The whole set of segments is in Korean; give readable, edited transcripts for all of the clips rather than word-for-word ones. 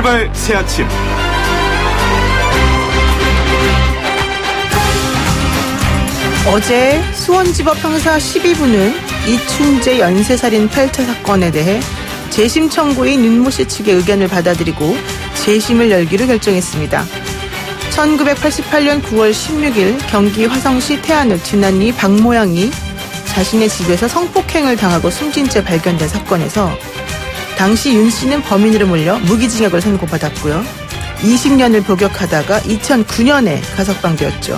출발 새아침. 어제 수원지법 형사 12부는 이춘재 연쇄살인 8차 사건에 대해 재심 청구인 윤모 씨 측의 의견을 받아들이고 재심을 열기로 결정했습니다. 1988년 9월 16일 경기 화성시 태안읍 진안리 박모양이 자신의 집에서 성폭행을 당하고 숨진 채 발견된 사건에서 당시 윤 씨는 범인으로 몰려 무기징역을 선고받았고요. 20년을 복역하다가 2009년에 가석방되었죠.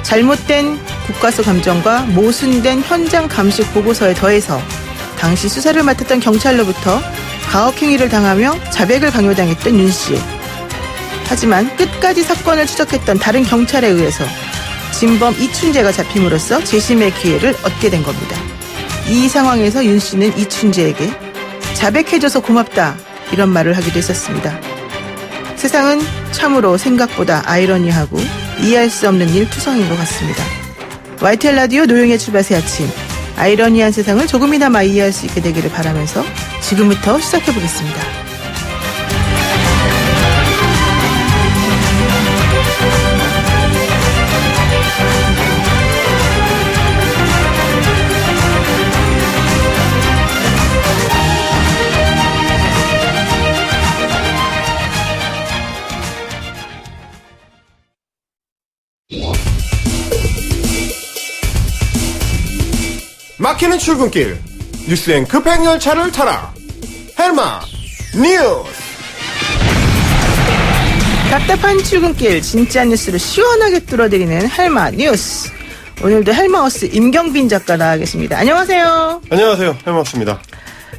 잘못된 국가수 감정과 모순된 현장 감식 보고서에 더해서 당시 수사를 맡았던 경찰로부터 가혹행위를 당하며 자백을 강요당했던 윤 씨. 하지만 끝까지 사건을 추적했던 다른 경찰에 의해서 진범 이춘재가 잡힘으로써 재심의 기회를 얻게 된 겁니다. 이 상황에서 윤 씨는 이춘재에게 자백해줘서 고맙다 이런 말을 하기도 했었습니다. 세상은 참으로 생각보다 아이러니하고 이해할 수 없는 일 투성인 것 같습니다. YTN 라디오 노영의 출발새 아침, 아이러니한 세상을 조금이나마 이해할 수 있게 되기를 바라면서 지금부터 시작해보겠습니다. 막히는 출근길 뉴스엔 급행 열차를 타라. 헬마 뉴스. 답답한 출근길 진짜 뉴스를 시원하게 뚫어드리는 헬마 뉴스. 오늘도 헬마우스 임경빈 작가 나와 계십니다. 안녕하세요. 안녕하세요. 헬마우스입니다.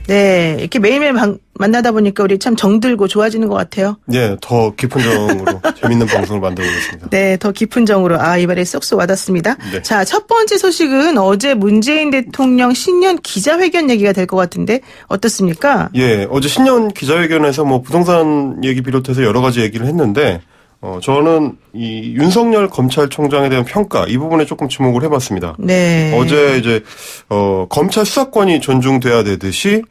네, 이렇게 매일매일 만나다 보니까 우리 참 정들고 좋아지는 것 같아요. 네, 더 깊은 정으로 재밌는 방송을 만들어보겠습니다. 네, 더 깊은 정으로 이번에 쏙쏙 와닿습니다. 네. 자, 첫 번째 소식은 어제 문재인 대통령 신년 기자회견 얘기가 될 것 같은데 어떻습니까? 예, 어제 신년 기자회견에서 뭐 부동산 얘기 비롯해서 여러 가지 얘기를 했는데 저는 이 윤석열 검찰총장에 대한 평가 이 부분에 조금 주목을 해봤습니다. 네. 어제 이제 검찰 수사권이 존중돼야 되듯이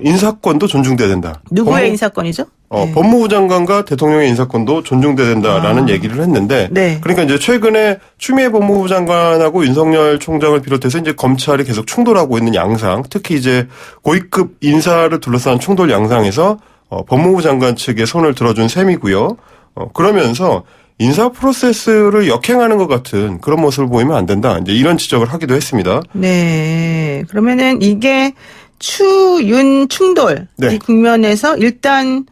인사권도 존중돼야 된다. 누구의 인사권이죠? 네. 법무부 장관과 대통령의 인사권도 존중돼야 된다라는 얘기를 했는데, 네. 그러니까 이제 최근에 추미애 법무부 장관하고 윤석열 총장을 비롯해서 이제 검찰이 계속 충돌하고 있는 양상, 특히 이제 고위급 인사를 둘러싼 충돌 양상에서 법무부 장관 측에 손을 들어준 셈이고요. 그러면서 인사 프로세스를 역행하는 것 같은 그런 모습을 보이면 안 된다. 이제 이런 지적을 하기도 했습니다. 네. 그러면은 이게 추윤 충돌 네. 이 국면에서 일단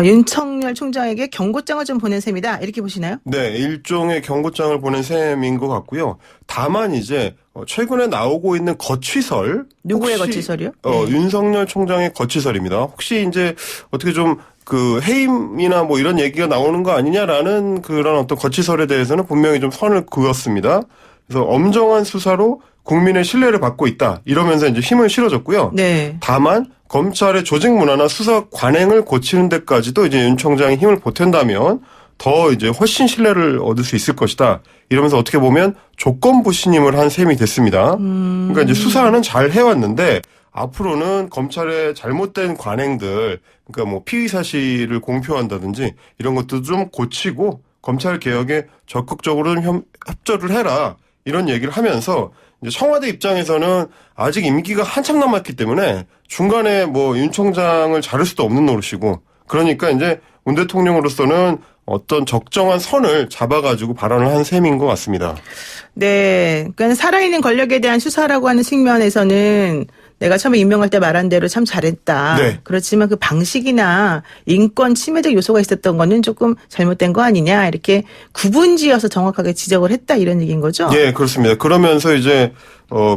윤석열 총장에게 경고장을 좀 보낸 셈이다. 이렇게 보시나요? 네, 일종의 경고장을 보낸 셈인 것 같고요. 다만 이제 최근에 나오고 있는 거취설. 누구의 거취설이요? 윤석열 총장의 거취설입니다. 혹시 이제 어떻게 좀 그 해임이나 뭐 이런 얘기가 나오는 거 아니냐라는 그런 어떤 거취설에 대해서는 분명히 좀 선을 그었습니다. 그래서 엄정한 수사로 국민의 신뢰를 받고 있다. 이러면서 이제 힘을 실어줬고요. 네. 다만 검찰의 조직 문화나 수사 관행을 고치는 데까지도 이제 윤 총장이 힘을 보탠다면 더 이제 훨씬 신뢰를 얻을 수 있을 것이다. 이러면서 어떻게 보면 조건부 신임을 한 셈이 됐습니다. 그러니까 이제 수사는 잘 해왔는데 앞으로는 검찰의 잘못된 관행들, 그러니까 뭐 피의 사실을 공표한다든지 이런 것도 좀 고치고 검찰 개혁에 적극적으로 협조를 해라. 이런 얘기를 하면서 이제 청와대 입장에서는 아직 임기가 한참 남았기 때문에 중간에 뭐 윤 총장을 자를 수도 없는 노릇이고, 그러니까 이제 문 대통령으로서는 어떤 적정한 선을 잡아가지고 발언을 한 셈인 것 같습니다. 네. 그러니까 살아있는 권력에 대한 수사라고 하는 측면에서는 내가 처음에 임명할 때 말한 대로 참 잘했다. 네. 그렇지만 그 방식이나 인권 침해적 요소가 있었던 거는 조금 잘못된 거 아니냐. 이렇게 구분지어서 정확하게 지적을 했다. 이런 얘기인 거죠? 예, 그렇습니다. 그러면서 이제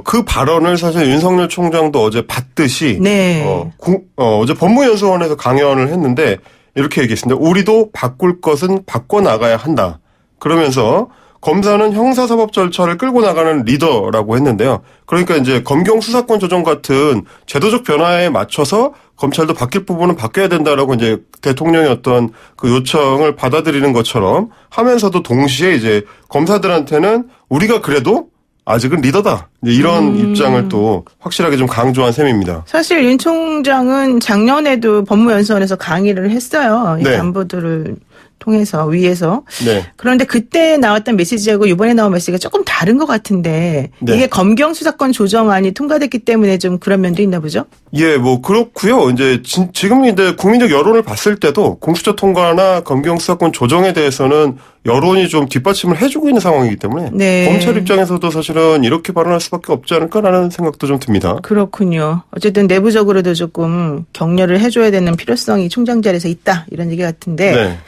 그 발언을 사실 윤석열 총장도 어제 봤듯이 네. 어제 법무연수원에서 강연을 했는데 이렇게 얘기했습니다. 우리도 바꿀 것은 바꿔나가야 한다. 그러면서 검사는 형사사법 절차를 끌고 나가는 리더라고 했는데요. 그러니까 이제 검경 수사권 조정 같은 제도적 변화에 맞춰서 검찰도 바뀔 부분은 바뀌어야 된다라고 이제 대통령의 어떤 그 요청을 받아들이는 것처럼 하면서도 동시에 이제 검사들한테는 우리가 그래도 아직은 리더다. 이런 입장을 또 확실하게 좀 강조한 셈입니다. 사실 윤 총장은 작년에도 법무연수원에서 강의를 했어요. 이 네. 간부들을 통해서 위에서. 네. 그런데 그때 나왔던 메시지하고 이번에 나온 메시지가 조금 다른 것 같은데 네. 이게 검경 수사권 조정안이 통과됐기 때문에 좀 그런 면도 있나 보죠? 예, 뭐 그렇고요. 이제 지금 이제 국민적 여론을 봤을 때도 공수처 통과나 검경 수사권 조정에 대해서는 여론이 좀 뒷받침을 해주고 있는 상황이기 때문에 네. 검찰 입장에서도 사실은 이렇게 발언할 수밖에 없지 않을까라는 생각도 좀 듭니다. 그렇군요. 어쨌든 내부적으로도 조금 격려를 해줘야 되는 필요성이 총장 자리에서 있다 이런 얘기 같은데 네.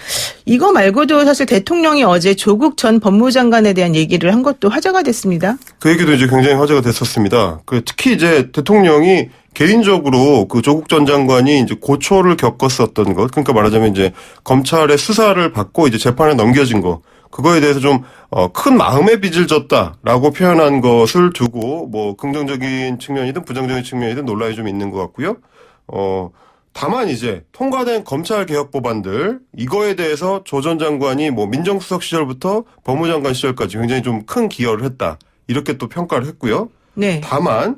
이거 말고도 사실 대통령이 어제 조국 전 법무장관에 대한 얘기를 한 것도 화제가 됐습니다. 그 얘기도 이제 굉장히 화제가 됐었습니다. 특히 이제 대통령이 개인적으로 그 조국 전 장관이 이제 고초를 겪었었던 것, 그러니까 말하자면 이제 검찰의 수사를 받고 이제 재판에 넘겨진 거, 그거에 대해서 좀 큰 마음의 빚을 졌다라고 표현한 것을 두고 뭐 긍정적인 측면이든 부정적인 측면이든 논란이 좀 있는 것 같고요. 다만 이제 통과된 검찰 개혁 법안들 이거에 대해서 조 전 장관이 뭐 민정수석 시절부터 법무장관 시절까지 굉장히 좀 큰 기여를 했다 이렇게 또 평가를 했고요. 네. 다만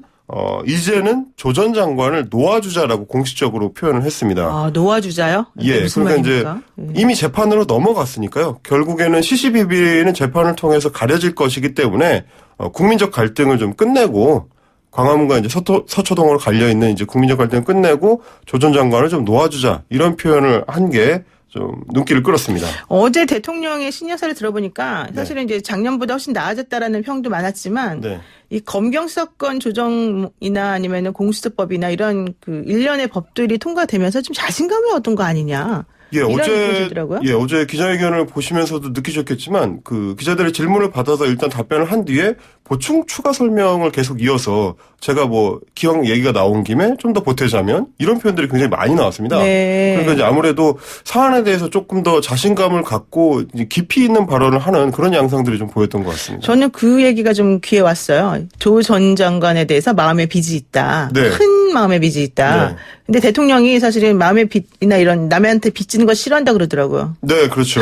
이제는 조 전 장관을 놓아주자라고 공식적으로 표현을 했습니다. 아, 놓아주자요? 예, 무슨 그러니까 이제 말입니까? 예. 이미 재판으로 넘어갔으니까요. 결국에는 시시비비는 재판을 통해서 가려질 것이기 때문에 국민적 갈등을 좀 끝내고 광화문과 이제 서초동으로 갈려 있는 이제 국민적 갈등을 끝내고 조 전 장관을 좀 놓아주자 이런 표현을 한 게 좀 눈길을 끌었습니다. 어제 대통령의 신년사를 들어보니까 사실은 이제 작년보다 훨씬 나아졌다라는 평도 많았지만 네. 이 검경 수사권 조정이나 아니면은 공수처법이나 이런 그 일련의 법들이 통과되면서 좀 자신감을 얻은 거 아니냐. 예, 이런 느낌이더라고요. 어제 기자회견을 보시면서도 느끼셨겠지만 그 기자들의 질문을 받아서 일단 답변을 한 뒤에 보충 추가 설명을 계속 이어서 제가 뭐 기왕 얘기가 나온 김에 좀 더 보태자면 이런 표현들이 굉장히 많이 나왔습니다. 네. 그러니까 이제 아무래도 사안에 대해서 조금 더 자신감을 갖고 이제 깊이 있는 발언을 하는 그런 양상들이 좀 보였던 것 같습니다. 저는 그 얘기가 좀 귀에 왔어요. 조 전 장관에 대해서 마음의 빚이 있다. 네. 큰 마음의 빚이 있다. 네. 근데 대통령이 사실은 마음의 빚이나 이런 남한테 빚지는 거 싫어한다 그러더라고요. 네, 그렇죠.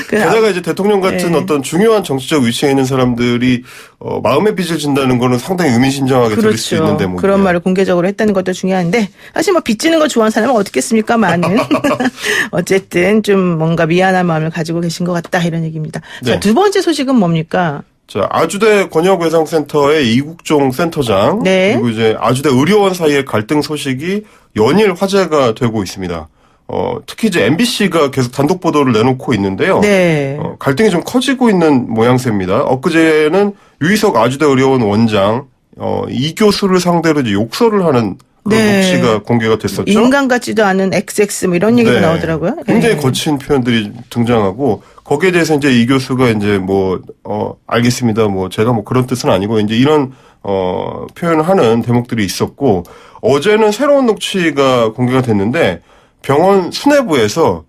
그 게다가 이제 대통령 같은 네. 어떤 중요한 정치적 위치에 있는 사람들이 마음의 빚을 진다는 거는 상당히 의미심장하게 들릴 수 있는 대목이에요. 그런 말을 공개적으로 했다는 것도 중요한데 사실 뭐 빚지는 거 좋아하는 사람은 어떻겠습니까? 많은. 어쨌든 좀 뭔가 미안한 마음을 가지고 계신 것 같다 이런 얘기입니다. 네. 자, 두 번째 소식은 뭡니까? 자, 아주대 권역외상센터의 이국종 센터장 네. 그리고 이제 아주대 의료원 사이의 갈등 소식이 연일 화제가 되고 있습니다. 특히 이제 MBC가 계속 단독 보도를 내놓고 있는데요. 네. 갈등이 좀 커지고 있는 모양새입니다. 엊그제는 유희석 아주대 의료원 원장 이 교수를 상대로 이제 욕설을 하는 그런 네. 녹취가 공개가 됐었죠. 인간 같지도 않은 XX 뭐 이런 얘기가 네. 나오더라고요. 굉장히 네. 거친 표현들이 등장하고 거기에 대해서 이제 이 교수가 이제 뭐 알겠습니다. 뭐 제가 뭐 그런 뜻은 아니고 이제 이런 표현을 하는 대목들이 있었고 어제는 새로운 녹취가 공개가 됐는데 병원 수뇌부에서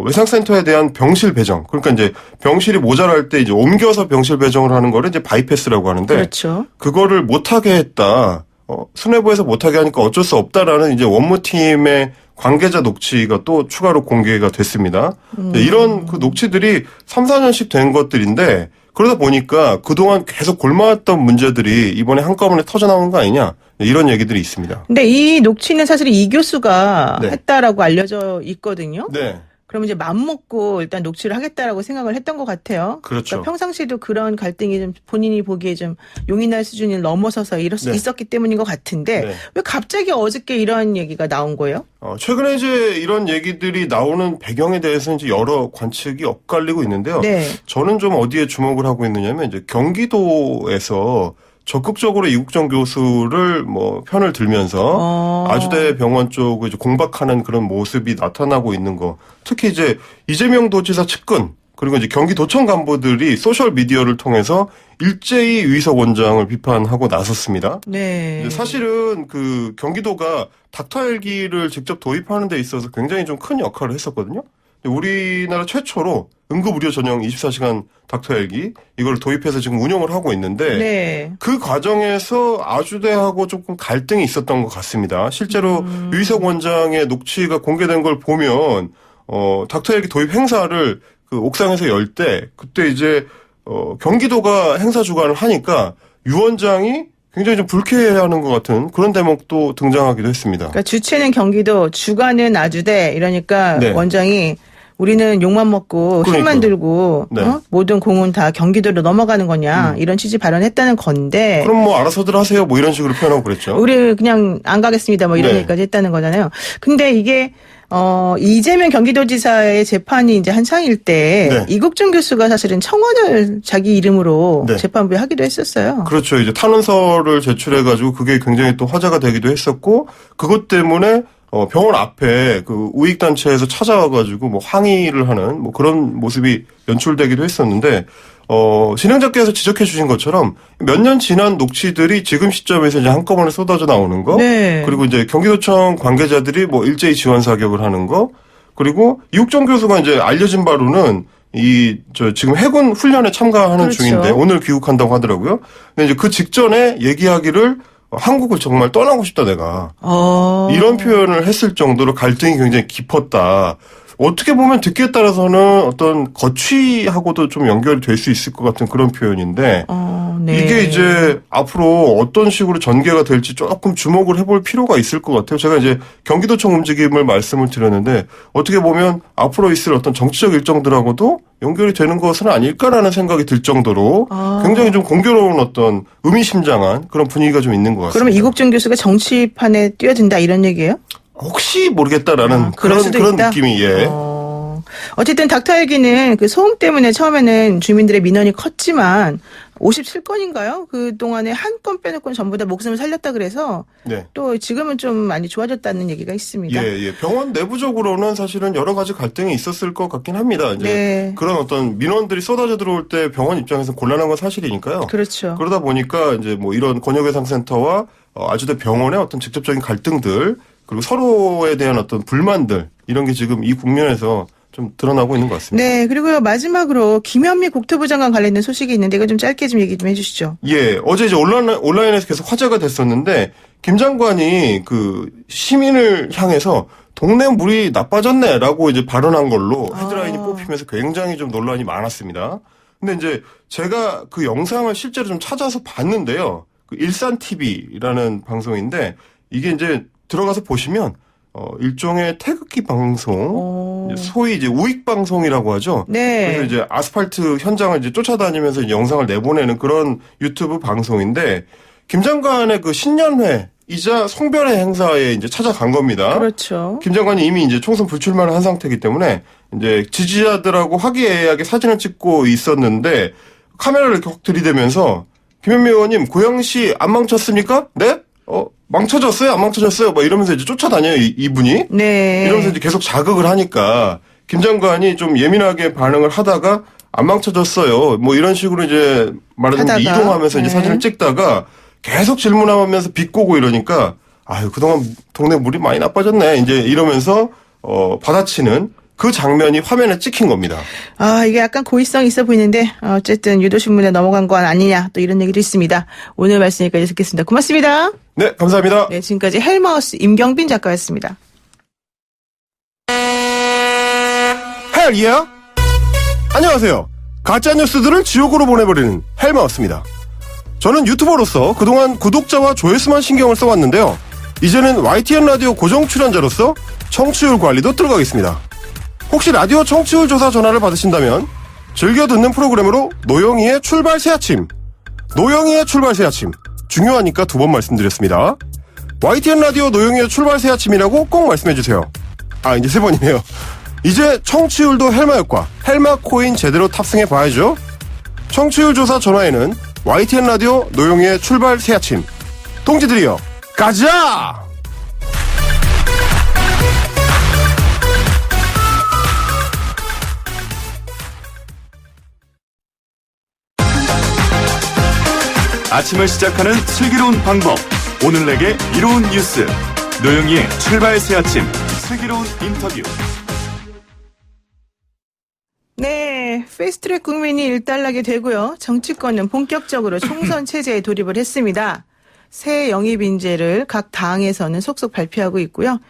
외상센터에 대한 병실 배정. 그러니까 이제 병실이 모자랄 때 이제 옮겨서 병실 배정을 하는 거를 이제 바이패스라고 하는데 그렇죠. 그거를 못하게 했다. 수뇌부에서 못하게 하니까 어쩔 수 없다라는 이제 원무팀의 관계자 녹취가 또 추가로 공개가 됐습니다. 이런 그 녹취들이 3, 4년씩 된 것들인데 그러다 보니까 그동안 계속 골마왔던 문제들이 이번에 한꺼번에 터져나온 거 아니냐 이런 얘기들이 있습니다. 근데 이 녹취는 사실 이 교수가 네. 했다라고 알려져 있거든요. 네. 그러면 이제 맘먹고 일단 녹취를 하겠다라고 생각을 했던 것 같아요. 그렇죠. 그러니까 평상시에도 그런 갈등이 좀 본인이 보기에 좀 용인할 수준을 넘어서서 네. 있었기 때문인 것 같은데 네. 왜 갑자기 어저께 이런 얘기가 나온 거예요? 최근에 이제 이런 얘기들이 나오는 배경에 대해서 이제 여러 관측이 엇갈리고 있는데요. 네. 저는 좀 어디에 주목을 하고 있느냐면 이제 경기도에서 적극적으로 이국정 교수를 뭐 편을 들면서 아주대 병원 쪽을 이제 공박하는 그런 모습이 나타나고 있는 거. 특히 이제 이재명 도지사 측근 그리고 이제 경기도청 간부들이 소셜 미디어를 통해서 일제히 유희석 원장을 비판하고 나섰습니다. 네. 사실은 그 경기도가 닥터 헬기를 직접 도입하는 데 있어서 굉장히 좀 큰 역할을 했었거든요. 우리나라 최초로 응급의료 전용 24시간 닥터 헬기 이걸 도입해서 지금 운영을 하고 있는데 네. 그 과정에서 아주대하고 조금 갈등이 있었던 것 같습니다. 실제로 유희석 원장의 녹취가 공개된 걸 보면 닥터 헬기 도입 행사를 그 옥상에서 열 때 그때 이제 경기도가 행사 주관을 하니까 위원장이 굉장히 좀 불쾌해하는 것 같은 그런 대목도 등장하기도 했습니다. 그러니까 주체는 경기도, 주관은 아주대 이러니까 네. 원장이 우리는 욕만 먹고 힘만 들고 네. 모든 공은 다 경기도로 넘어가는 거냐 이런 취지 발언했다는 건데 그럼 뭐 알아서들 하세요 뭐 이런 식으로 표현하고 그랬죠. 우리 그냥 안 가겠습니다 뭐 이런 네. 얘기까지 했다는 거잖아요. 근데 이게 이재명 경기도지사의 재판이 이제 한창일 때 네. 이국준 교수가 사실은 청원을 자기 이름으로 네. 재판부에 하기도 했었어요. 그렇죠. 이제 탄원서를 제출해가지고 그게 굉장히 또 화제가 되기도 했었고 그것 때문에 병원 앞에 그 우익단체에서 찾아와가지고 뭐 항의를 하는 뭐 그런 모습이 연출되기도 했었는데, 진행자께서 지적해 주신 것처럼 몇 년 지난 녹취들이 지금 시점에서 이제 한꺼번에 쏟아져 나오는 거, 네. 그리고 이제 경기도청 관계자들이 뭐 일제히 지원 사격을 하는 거, 그리고 이국정 교수가 이제 알려진 바로는 지금 해군 훈련에 참가하는 그렇죠. 중인데 오늘 귀국한다고 하더라고요. 근데 이제 그 직전에 얘기하기를 한국을 정말 떠나고 싶다 내가. 이런 표현을 했을 정도로 갈등이 굉장히 깊었다. 어떻게 보면 듣기에 따라서는 어떤 거취하고도 좀 연결이 될 수 있을 것 같은 그런 표현인데 네. 이게 이제 앞으로 어떤 식으로 전개가 될지 조금 주목을 해볼 필요가 있을 것 같아요. 제가 이제 경기도청 움직임을 말씀을 드렸는데 어떻게 보면 앞으로 있을 어떤 정치적 일정들하고도 연결이 되는 것은 아닐까라는 생각이 들 정도로 굉장히 좀 공교로운 어떤 의미심장한 그런 분위기가 좀 있는 것 같습니다. 그러면 이국준 교수가 정치판에 뛰어든다 이런 얘기예요? 혹시 모르겠다라는 그럴 수도 그런 있다? 느낌이 예. 어쨌든 닥터헬기는 그 소음 때문에 처음에는 주민들의 민원이 컸지만 57건인가요? 그 동안에 한 건 빼놓고는 전부 다 목숨을 살렸다 그래서 네. 또 지금은 좀 많이 좋아졌다는 얘기가 있습니다. 예. 병원 내부적으로는 사실은 여러 가지 갈등이 있었을 것 같긴 합니다. 이제 네. 그런 어떤 민원들이 쏟아져 들어올 때 병원 입장에서 곤란한 건 사실이니까요. 그렇죠. 그러다 보니까 이제 뭐 이런 권역외상센터와 아주대 병원의 어떤 직접적인 갈등들 그리고 서로에 대한 어떤 불만들 이런 게 지금 이 국면에서 좀 드러나고 있는 것 같습니다. 네, 그리고 마지막으로 김현미 국토부 장관 관련된 소식이 있는데 이거 좀 짧게 좀 얘기 좀 해주시죠. 예, 어제 이제 온라인에서 계속 화제가 됐었는데 김 장관이 그 시민을 향해서 동네 물이 나빠졌네라고 이제 발언한 걸로 헤드라인이 뽑히면서 굉장히 좀 논란이 많았습니다. 근데 이제 제가 그 영상을 실제로 좀 찾아서 봤는데요. 그 일산 TV라는 방송인데 이게 이제 들어가서 보시면 일종의 태극기 방송, 소위 이제 우익 방송이라고 하죠. 네. 그래서 이제 아스팔트 현장을 이제 쫓아다니면서 이제 영상을 내보내는 그런 유튜브 방송인데 김 장관의 그 신년회이자 송별회 행사에 이제 찾아간 겁니다. 그렇죠. 김 장관이 이미 이제 총선 불출마를 한 상태이기 때문에 이제 지지자들하고 화기애애하게 사진을 찍고 있었는데 카메라를 이렇게 확 들이대면서 김현미 의원님 고양시 안 망쳤습니까? 네? 망쳐졌어요? 안 망쳐졌어요? 막 이러면서 이제 쫓아다녀요, 이분이. 네. 이러면서 이제 계속 자극을 하니까 김 장관이 좀 예민하게 반응을 하다가 안 망쳐졌어요. 뭐 이런 식으로 이제 말하자면 이동하면서 이제 사진을 찍다가 계속 질문하면서 비꼬고 이러니까 아유, 그동안 동네 물이 많이 나빠졌네. 이제 이러면서 받아치는 그 장면이 화면에 찍힌 겁니다. 이게 약간 고의성이 있어 보이는데 어쨌든 유도신문에 넘어간 건 아니냐 또 이런 얘기도 있습니다. 오늘 말씀 여기까지 듣겠습니다. 고맙습니다. 네, 감사합니다. 네, 지금까지 헬마우스 임경빈 작가였습니다. 헬이야? 안녕하세요. 가짜뉴스들을 지옥으로 보내버리는 헬마우스입니다. 저는 유튜버로서 그동안 구독자와 조회수만 신경을 써왔는데요. 이제는 YTN 라디오 고정 출연자로서 청취율 관리도 들어가겠습니다. 혹시 라디오 청취율 조사 전화를 받으신다면 즐겨 듣는 프로그램으로 노영희의 출발 새아침, 노영희의 출발 새아침 중요하니까 2번 말씀드렸습니다. YTN 라디오 노영희의 출발 새아침이라고 꼭 말씀해주세요. 이제 3번이네요. 이제 청취율도 헬마효과, 헬마코인 제대로 탑승해 봐야죠. 청취율 조사 전화에는 YTN 라디오 노영희의 출발 새아침. 동지들이여, 가자! 아침을 시작하는 슬기로운 방법. 오늘 내게 이로운 뉴스. 노영희의 출발 새 아침. 슬기로운 인터뷰. 네, 패스트트랙 국민이 일단락이 되고요. 정치권은 본격적으로 총선 체제에 돌입을 했습니다. 새 영입 인재를 각 당에서는 속속 발표하고 있고요.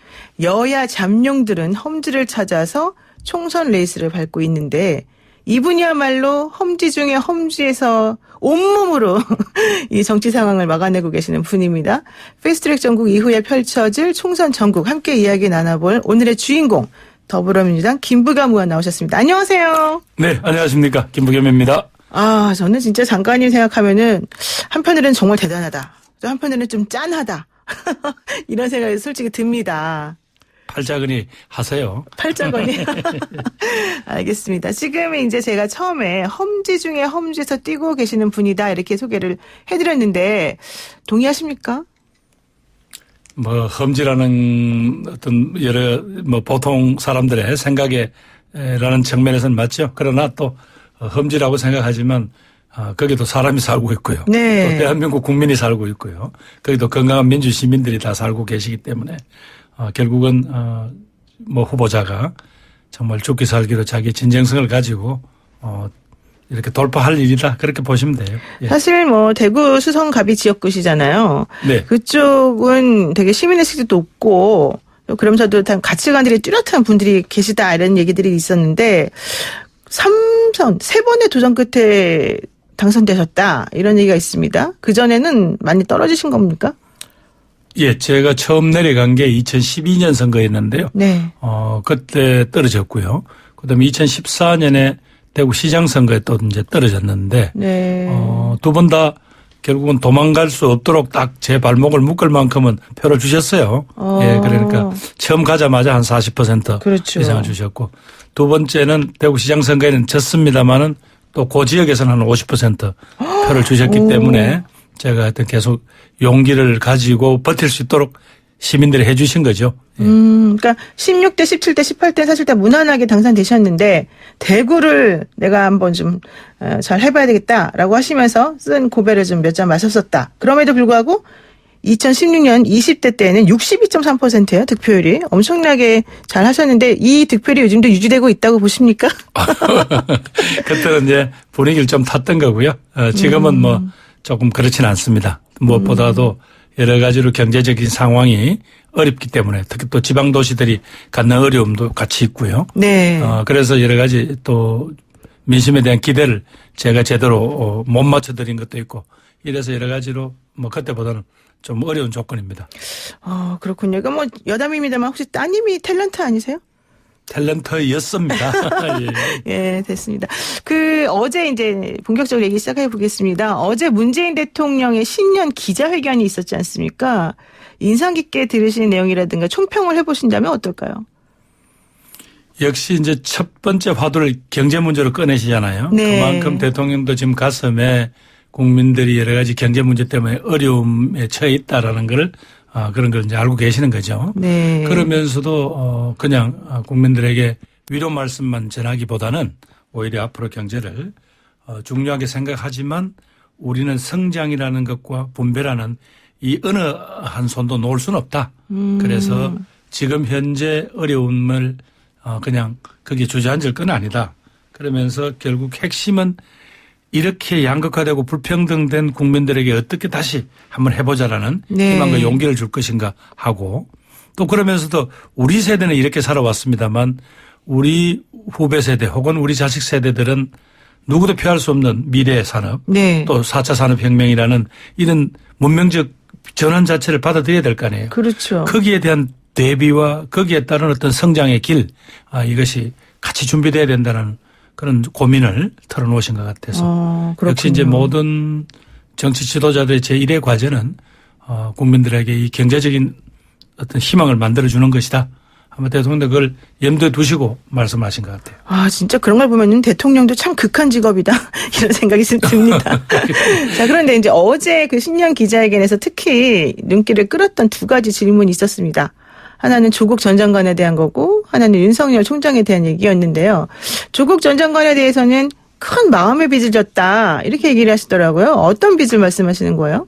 여야 잠룡들은 험지를 찾아서 총선 레이스를 밟고 있는데 이분이야말로 험지 중에 험지에서 온몸으로 이 정치 상황을 막아내고 계시는 분입니다. 패스트트랙 전국 이후에 펼쳐질 총선 전국 함께 이야기 나눠볼 오늘의 주인공 더불어민주당 김부겸 의원 나오셨습니다. 안녕하세요. 네, 안녕하십니까. 김부겸입니다. 저는 진짜 장관님 생각하면은 한편으로는 정말 대단하다. 또 한편으로는 좀 짠하다. 이런 생각이 솔직히 듭니다. 팔자근이 하세요. 팔자건이. 알겠습니다. 지금 이제 제가 처음에 험지 중에 험지에서 뛰고 계시는 분이다 이렇게 소개를 해드렸는데 동의하십니까? 험지라는 어떤 여러 보통 사람들의 생각에 라는 측면에서는 맞죠. 그러나 또 험지라고 생각하지만 거기도 사람이 살고 있고요. 네. 또 대한민국 국민이 살고 있고요. 거기도 건강한 민주 시민들이 다 살고 계시기 때문에 결국은 후보자가 정말 죽기 살기로 자기 진정성을 가지고 이렇게 돌파할 일이다 그렇게 보시면 돼요. 예. 사실 대구 수성갑이 지역구시잖아요. 네. 그쪽은 되게 시민의식도 높고 또 그러면서도 가치관들이 뚜렷한 분들이 계시다 이런 얘기들이 있었는데 3선 3번의 도전 끝에 당선되셨다 이런 얘기가 있습니다. 그전에는 많이 떨어지신 겁니까? 예, 제가 처음 내려간 게 2012년 선거였는데요. 네. 그때 떨어졌고요. 그다음에 2014년에 대구시장 선거에 또 이제 떨어졌는데, 네. 두 번 다 결국은 도망갈 수 없도록 딱 제 발목을 묶을 만큼은 표를 주셨어요. 예, 그러니까 처음 가자마자 한 40% 그렇죠. 이상을 주셨고, 두 번째는 대구시장 선거에는 졌습니다만은 또 그 지역에서는 한 50% 표를 주셨기 때문에 제가 하여튼 계속 용기를 가지고 버틸 수 있도록 시민들이 해 주신 거죠. 예. 그러니까 16대, 17대, 18대 사실 다 무난하게 당선되셨는데 대구를 내가 한번 좀 잘 해봐야 되겠다라고 하시면서 쓴 고배를 좀 몇 잔 마셨었다. 그럼에도 불구하고 2016년 20대 때는 62.3%예요. 득표율이. 엄청나게 잘 하셨는데 이 득표율이 요즘도 유지되고 있다고 보십니까? 그때는 이제 분위기를 좀 탔던 거고요. 지금은 조금 그렇지는 않습니다. 무엇보다도 여러 가지로 경제적인 상황이 어렵기 때문에 특히 또 지방 도시들이 갖는 어려움도 같이 있고요. 네. 그래서 여러 가지 또 민심에 대한 기대를 제가 제대로 못 맞춰드린 것도 있고 이래서 여러 가지로 그때보다는 좀 어려운 조건입니다. 그렇군요. 이거 여담입니다만 혹시 따님이 탤런트 아니세요? 탤런트였습니다. 예. 예, 됐습니다. 어제 이제 본격적으로 얘기 시작해 보겠습니다. 어제 문재인 대통령의 신년 기자회견이 있었지 않습니까? 인상 깊게 들으신 내용이라든가 총평을 해보신다면 어떨까요? 역시 이제 첫 번째 화두를 경제 문제로 꺼내시잖아요. 네. 그만큼 대통령도 지금 가슴에 국민들이 여러 가지 경제 문제 때문에 어려움에 처해 있다라는 걸 그런 걸 이제 알고 계시는 거죠. 네. 그러면서도 그냥 국민들에게 위로 말씀만 전하기보다는 오히려 앞으로 경제를 중요하게 생각하지만 우리는 성장이라는 것과 분배라는 이 어느 한 손도 놓을 수는 없다. 그래서 지금 현재 어려움을 그냥 거기에 주저앉을 건 아니다. 그러면서 결국 핵심은 이렇게 양극화되고 불평등된 국민들에게 어떻게 다시 한번 해보자라는 네. 희망과 용기를 줄 것인가 하고 또 그러면서도 우리 세대는 이렇게 살아왔습니다만 우리 후배 세대 혹은 우리 자식 세대들은 누구도 피할 수 없는 미래의 산업 네. 또 4차 산업혁명이라는 이런 문명적 전환 자체를 받아들여야 될 거 아니에요. 그렇죠. 거기에 대한 대비와 거기에 따른 어떤 성장의 길 이것이 같이 준비돼야 된다는 그런 고민을 털어놓으신 것 같아서 역시 이제 모든 정치 지도자들의 제1의 과제는 국민들에게 이 경제적인 어떤 희망을 만들어주는 것이다. 아마 대통령도 그걸 염두에 두시고 말씀하신 것 같아요. 진짜 그런 걸 보면 대통령도 참 극한 직업이다. 이런 생각이 듭니다. 자, 그런데 이제 어제 그 신년 기자회견에서 특히 눈길을 끌었던 두 가지 질문이 있었습니다. 하나는 조국 전 장관에 대한 거고 하나는 윤석열 총장에 대한 얘기였는데요. 조국 전 장관에 대해서는 큰 마음의 빚을 졌다. 이렇게 얘기를 하시더라고요. 어떤 빚을 말씀하시는 거예요?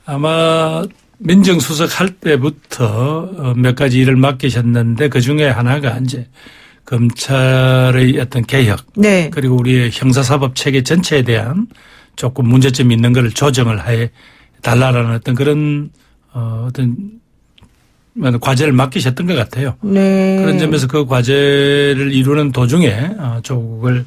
아마 민정수석 할 때부터 몇 가지 일을 맡기셨는데 그중에 하나가 이제 검찰의 어떤 개혁 네. 그리고 우리의 형사사법 체계 전체에 대한 조금 문제점이 있는 것을 조정을 해 달라라는 어떤 그런 어떤 과제를 맡기셨던 것 같아요. 네. 그런 점에서 그 과제를 이루는 도중에 조국을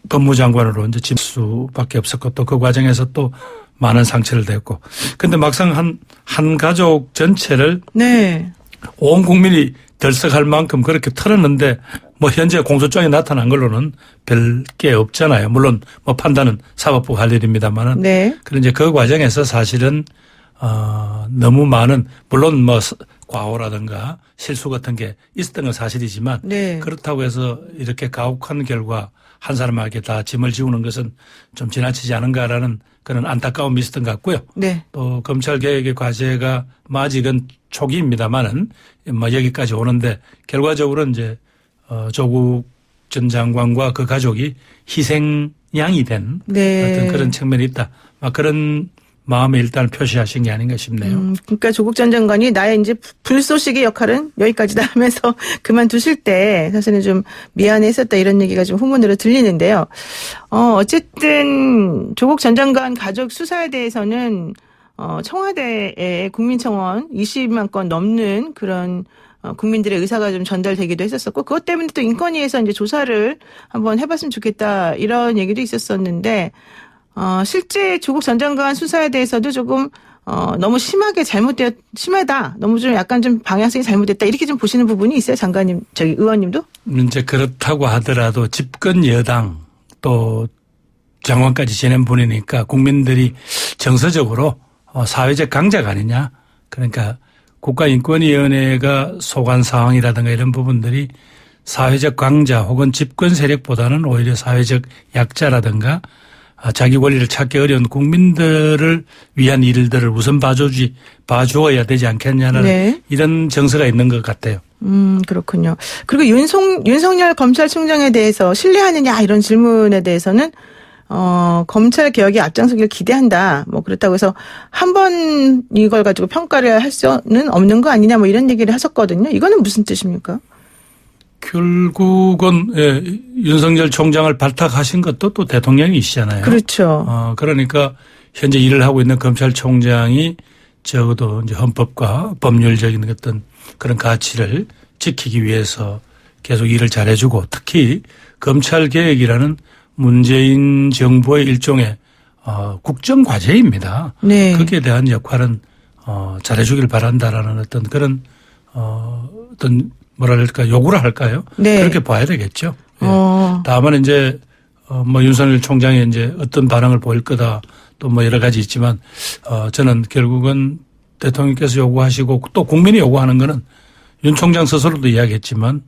법무장관으로 이제 질 수밖에 없었고 또 그 과정에서 또 많은 상처를 냈고. 근데 막상 한 가족 전체를 네. 온 국민이 들썩할 만큼 그렇게 털었는데 뭐 현재 공소장이 나타난 걸로는 별 게 없잖아요. 물론 뭐 판단은 사법부 할 일입니다만은. 네. 그런 이제 그 과정에서 사실은 너무 많은 물론 뭐 과오라든가 실수 같은 게 있었던 건 사실이지만 네. 그렇다고 해서 이렇게 가혹한 결과 한 사람에게 다 짐을 지우는 것은 좀 지나치지 않은가라는 그런 안타까움이 있었던 것 같고요. 네. 또 검찰 개혁의 과제가 아직은 초기입니다만은 뭐 여기까지 오는데 결과적으로 이제 조국 전 장관과 그 가족이 희생양이 된 네. 어떤 그런 측면이 있다. 막 그런 마음에 일단 표시하신 게 아닌가 싶네요. 그러니까 조국 전 장관이 나의 이제 불쏘시개 역할은 여기까지다 하면서 그만두실 때 사실은 좀 미안했었다 이런 얘기가 좀 후문으로 들리는데요. 어쨌든 조국 전 장관 가족 수사에 대해서는 청와대에 국민청원 20만 건 넘는 그런 국민들의 의사가 좀 전달되기도 했었었고 그것 때문에 또 인권위에서 이제 조사를 한번 해봤으면 좋겠다 이런 얘기도 있었었는데 실제 조국 전 장관 수사에 대해서도 조금 너무 심하다. 너무 좀 약간 좀 방향성이 잘못됐다. 이렇게 좀 보시는 부분이 있어요, 장관님, 의원님도? 이제 그렇다고 하더라도 집권 여당 또 장관까지 지낸 분이니까 국민들이 정서적으로 사회적 강자가 아니냐. 그러니까 국가인권위원회가 소관 사항이라든가 이런 부분들이 사회적 강자 혹은 집권 세력보다는 오히려 사회적 약자라든가 자기 권리를 찾기 어려운 국민들을 위한 일들을 우선 봐주어야 되지 않겠냐는 네. 이런 정서가 있는 것 같아요. 그렇군요. 그리고 윤석열 검찰총장에 대해서 신뢰하느냐 이런 질문에 대해서는 검찰 개혁에 앞장서기를 기대한다. 뭐 그렇다고 해서 한 번 이걸 가지고 평가를 할 수는 없는 거 아니냐 뭐 이런 얘기를 하셨거든요. 이거는 무슨 뜻입니까? 결국은 윤석열 총장을 발탁하신 것도 또 대통령이시잖아요. 그렇죠. 그러니까 현재 일을 하고 있는 검찰총장이 적어도 이제 헌법과 법률적인 어떤 그런 가치를 지키기 위해서 계속 일을 잘해주고 특히 검찰 개혁이라는 문재인 정부의 일종의 국정과제입니다. 네. 거기에 대한 역할은 잘해주길 바란다라는 어떤 그런 어떤 뭐랄까 요구를 할까요? 네. 그렇게 봐야 되겠죠. 예. 다만 이제 뭐 윤석열 총장이 이제 어떤 반응을 보일 거다 또 뭐 여러 가지 있지만 저는 결국은 대통령께서 요구하시고 또 국민이 요구하는 거는 윤 총장 스스로도 이야기했지만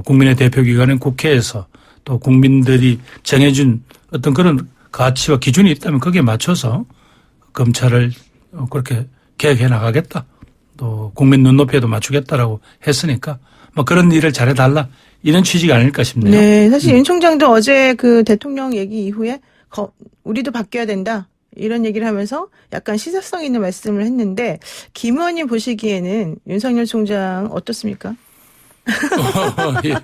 국민의 대표기관인 국회에서 또 국민들이 정해준 어떤 그런 가치와 기준이 있다면 거기에 맞춰서 검찰을 그렇게 개혁해 나가겠다. 또 국민 눈높이에도 맞추겠다라고 했으니까 뭐 그런 일을 잘해달라 이런 취지가 아닐까 싶네요. 네, 사실 윤 총장도 어제 그 대통령 얘기 이후에 우리도 바뀌어야 된다 이런 얘기를 하면서 약간 시사성 있는 말씀을 했는데 김 의원님 보시기에는 윤석열 총장 어떻습니까? 예.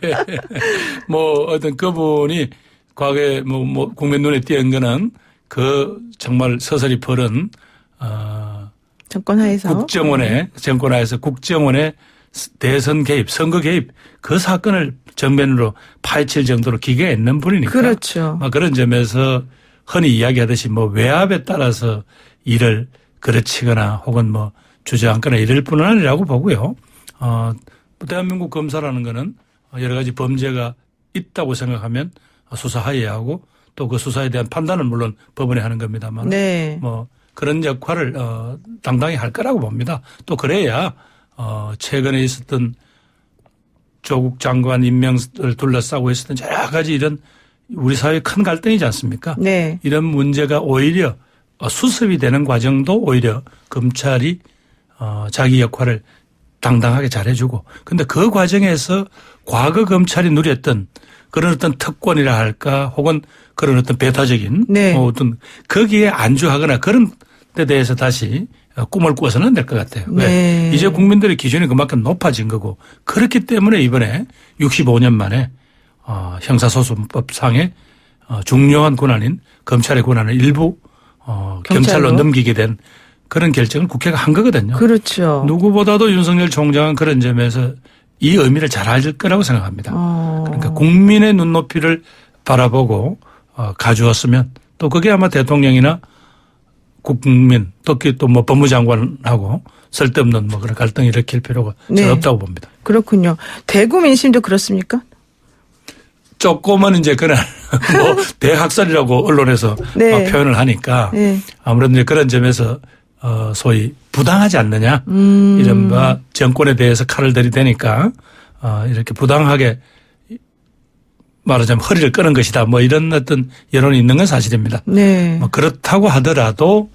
뭐 어떤 그분이 과거에 뭐 국민 눈에 띄는 거는 그 정말 서서히 벌은 정권하에서 정권하에서 국정원의 대선 개입, 선거 개입 그 사건을 정면으로 파헤칠 정도로 기계가 있는 분이니까. 그렇죠. 그런 점에서 흔히 이야기하듯이 뭐 외압에 따라서 일을 그르치거나 혹은 뭐 주저앉거나 이럴 뿐은 아니라고 보고요. 대한민국 검사라는 거는 여러 가지 범죄가 있다고 생각하면 수사하여야 하고 또 그 수사에 대한 판단은 물론 법원이 하는 겁니다만. 네. 뭐 그런 역할을 당당히 할 거라고 봅니다. 또 그래야 최근에 있었던 조국 장관 임명을 둘러싸고 있었던 여러 가지 이런 우리 사회의 큰 갈등이지 않습니까? 네. 이런 문제가 오히려 수습이 되는 과정도 오히려 검찰이 자기 역할을 당당하게 잘해주고 근데 그 과정에서 과거 검찰이 누렸던 그런 어떤 특권이라 할까 혹은 그런 어떤 배타적인 네. 어떤 거기에 안주하거나 그런 데 대해서 다시 꿈을 꾸어서는 안 될 것 같아요. 네. 왜? 이제 국민들의 기준이 그만큼 높아진 거고 그렇기 때문에 이번에 65년 만에 형사소송법상의 중요한 권한인 검찰의 권한을 일부 경찰로 넘기게 된 그런 결정을 국회가 한 거거든요. 그렇죠. 누구보다도 윤석열 총장은 그런 점에서 이 의미를 잘 알 거라고 생각합니다. 그러니까 국민의 눈높이를 바라보고 가져왔으면 또 그게 아마 대통령이나 국민 특히 또 뭐 법무장관하고 쓸데없는 뭐 그런 갈등을 일으킬 필요가 네. 전 없다고 봅니다. 그렇군요. 대구 민심도 그렇습니까? 조금은 이제 그런 뭐 대학살이라고 언론에서 네. 표현을 하니까 네. 아무래도 이제 그런 점에서 소위 부당하지 않느냐 이른바 정권에 대해서 칼을 들이대니까 이렇게 부당하게 말하자면 허리를 끄는 것이다 뭐 이런 어떤 여론이 있는 건 사실입니다. 네. 뭐 그렇다고 하더라도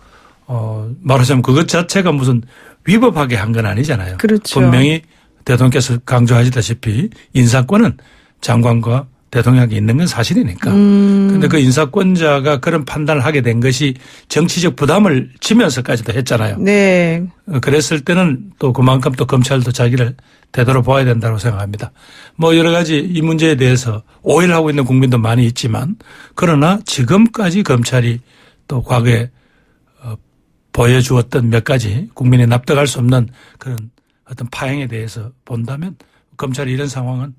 말하자면 그것 자체가 무슨 위법하게 한 건 아니잖아요. 그렇죠. 분명히 대통령께서 강조하시다시피 인사권은 장관과 대통령에게 있는 건 사실이니까. 그런데 그 인사권자가 그런 판단을 하게 된 것이 정치적 부담을 지면서까지도 했잖아요. 네. 그랬을 때는 또 그만큼 또 검찰도 자기를 되돌아 봐야 된다고 생각합니다. 뭐 여러 가지 이 문제에 대해서 오해를 하고 있는 국민도 많이 있지만 그러나 지금까지 검찰이 또 과거에 보여주었던 몇 가지 국민이 납득할 수 없는 그런 어떤 파행에 대해서 본다면 검찰이 이런 상황은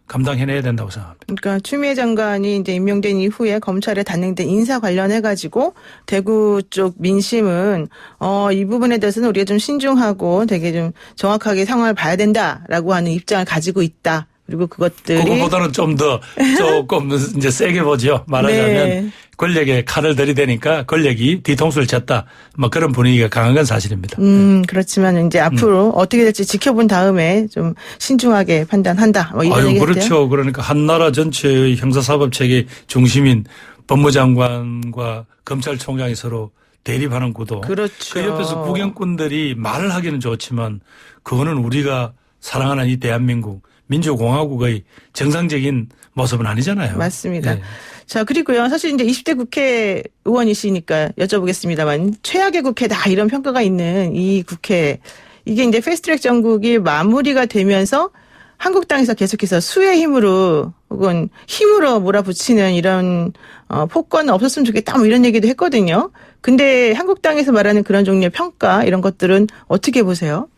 감당해내야 된다고 생각합니다. 그러니까 추미애 장관이 이제 임명된 이후에 검찰에 단행된 인사 관련해 가지고 대구 쪽 민심은 이 부분에 대해서는 우리가 좀 신중하고 되게 좀 정확하게 상황을 봐야 된다라고 하는 입장을 가지고 있다. 그리고 그것들이 그거보다는 좀 더 조금 이제 세게 보죠. 말하자면 네. 권력에 칼을 들이대니까 권력이 뒤통수를 쳤다. 뭐 그런 분위기가 강한 건 사실입니다. 그렇지만 이제 앞으로 어떻게 될지 지켜본 다음에 좀 신중하게 판단한다. 뭐 이런 얘기 그렇죠. 했대요. 그러니까 한 나라 전체의 형사사법 체계 중심인 법무장관과 검찰총장이 서로 대립하는 구도. 그렇죠. 그 옆에서 구경꾼들이 말을 하기는 좋지만 그거는 우리가 사랑하는 이 대한민국 민주공화국의 정상적인 모습은 아니잖아요. 맞습니다. 네. 자, 그리고요. 사실 이제 20대 국회의원이시니까 여쭤보겠습니다만 최악의 국회다 이런 평가가 있는 이 국회. 이게 이제 패스트트랙 정국이 마무리가 되면서 한국당에서 계속해서 수의 힘으로 혹은 힘으로 몰아붙이는 이런 폭거는 없었으면 좋겠다 뭐 이런 얘기도 했거든요. 근데 한국당에서 말하는 그런 종류의 평가 이런 것들은 어떻게 보세요?